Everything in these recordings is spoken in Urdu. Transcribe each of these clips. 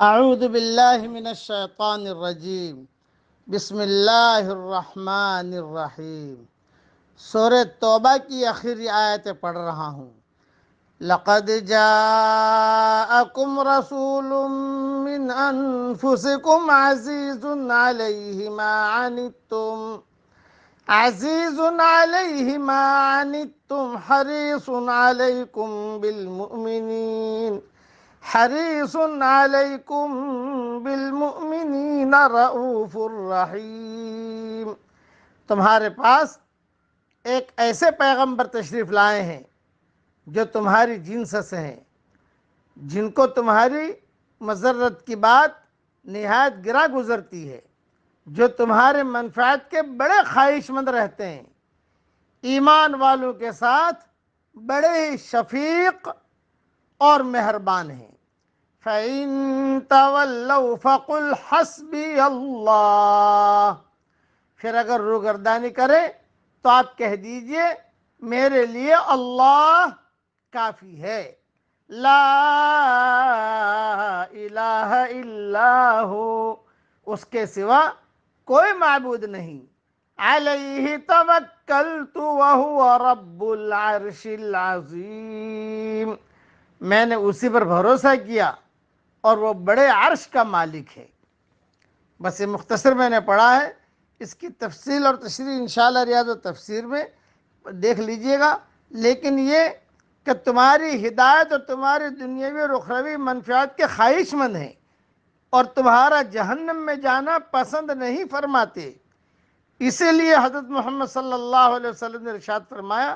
اعوذ باللہ من الشیطان الرجیم بسم اللہ الرحمن الرحیم۔ سورہ توبہ کی آخری آیتیں پڑھ رہا ہوں۔ لقد جاءکم رسول من انفسکم عزیز علیہ ما عنتم حریص علیکم بالمؤمنین رؤوف الرحیم۔ تمہارے پاس ایک ایسے پیغمبر تشریف لائے ہیں جو تمہاری جنس سے ہیں، جن کو تمہاری مضرت کی بات نہایت گرا گزرتی ہے، جو تمہارے منفعت کے بڑے خواہش مند رہتے ہیں، ایمان والوں کے ساتھ بڑے ہی شفیق اور مہربان ہیں۔ فَإِن تَوَلَّوْا فَقُلْ حَسْبِيَ اللَّهُ، پھر اگر روگردانی کرے تو آپ کہہ دیجئے میرے لیے اللہ کافی ہے۔ لا الہ الا ہو، اس کے سوا کوئی معبود نہیں۔ علیہ توکلت وہو رب العرش العظیم، میں نے اسی پر بھروسہ کیا اور وہ بڑے عرش کا مالک ہے۔ بس یہ مختصر میں نے پڑھا ہے، اس کی تفصیل اور تشریح انشاءاللہ ریاض التفسیر میں دیکھ لیجئے گا، لیکن یہ کہ تمہاری ہدایت اور تمہاری دنیاوی اور اخروی منفعت کے خواہش مند ہیں اور تمہارا جہنم میں جانا پسند نہیں فرماتے۔ اسی لیے حضرت محمد صلی اللہ علیہ وسلم نے ارشاد فرمایا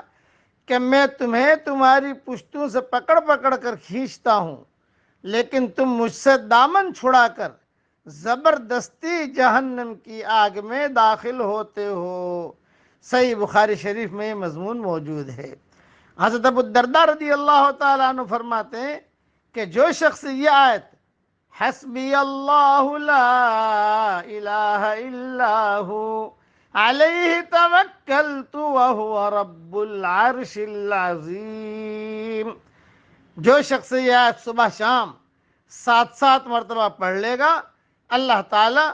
کہ میں تمہیں تمہاری پشتوں سے پکڑ پکڑ کر کھینچتا ہوں، لیکن تم مجھ سے دامن چھڑا کر زبردستی جہنم کی آگ میں داخل ہوتے ہو۔ صحیح بخاری شریف میں یہ مضمون موجود ہے۔ حضرت ابو الدرداء رضی اللہ تعالیٰ عنہ فرماتے ہیں کہ جو شخص یہ آیت حسبی اللہ لا الہ الا ہو علیہ توکلت وہو رب العرش العظیم، جو شخص یہ آیت صبح شام 7 مرتبہ پڑھ لے گا، اللہ تعالیٰ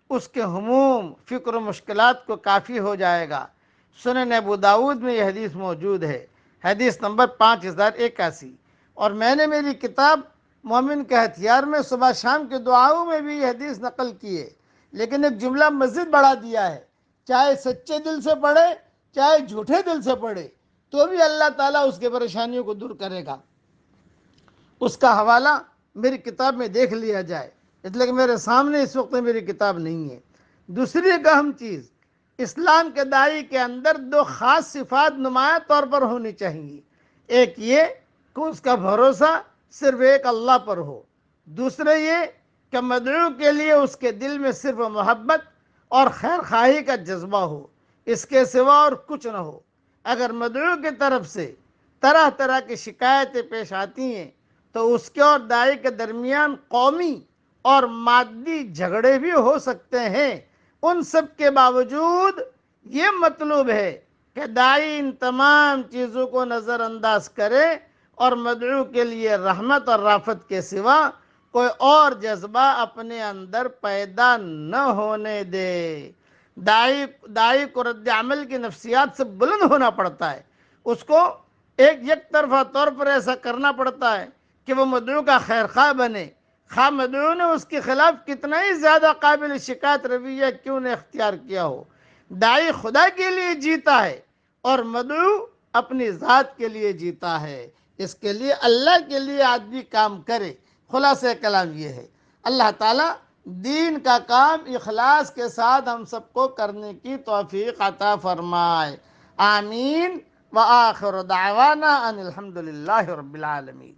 اس کے ہموم، فکر و مشکلات کو کافی ہو جائے گا۔ سنن ابو داود میں یہ حدیث موجود ہے، حدیث نمبر 5081۔ اور میں نے میری کتاب مومن کا ہتھیار میں صبح شام کے دعاؤں میں بھی یہ حدیث نقل کی ہے، لیکن ایک جملہ مزید بڑھا دیا ہے، چاہے سچے دل سے پڑھے چاہے جھوٹے دل سے پڑھے تو بھی اللہ تعالیٰ اس کے پریشانیوں کو دور کرے گا۔ اس کا حوالہ میری کتاب میں دیکھ لیا جائے، اس لیے کہ میرے سامنے اس وقت میری کتاب نہیں ہے۔ دوسری ایک اہم چیز، اسلام کے داعی کے اندر 2 خاص صفات نمایاں طور پر ہونی چاہیے۔ ایک یہ کہ اس کا بھروسہ صرف ایک اللہ پر ہو، دوسرے یہ کہ مدعو کے لیے اس کے دل میں صرف محبت اور خیر خواہی کا جذبہ ہو، اس کے سوا اور کچھ نہ ہو۔ اگر مدعو کی طرف سے طرح طرح کی شکایتیں پیش آتی ہیں تو اس کے اور داعی کے درمیان قومی اور مادی جھگڑے بھی ہو سکتے ہیں۔ ان سب کے باوجود یہ مطلوب ہے کہ داعی ان تمام چیزوں کو نظر انداز کرے اور مدعو کے لیے رحمت اور رافت کے سوا کوئی اور جذبہ اپنے اندر پیدا نہ ہونے دے۔ داعی کو رد عمل کی نفسیات سے بلند ہونا پڑتا ہے، اس کو یک طرفہ طور پر ایسا کرنا پڑتا ہے کہ وہ مدعو کا خیر خواہ بنے، خواہ مدعو نے اس کے خلاف کتنا ہی زیادہ قابل شکایت رویہ کیوں نے اختیار کیا ہو۔ داعی خدا کے لیے جیتا ہے اور مدعو اپنی ذات کے لیے جیتا ہے، اس کے لیے اللہ کے لیے آدمی کام کرے۔ خلاصہ کلام یہ ہے، اللہ تعالیٰ دین کا کام اخلاص کے ساتھ ہم سب کو کرنے کی توفیق عطا فرمائے۔ آمین۔ وآخر دعوانا ان الحمدللہ رب العالمین۔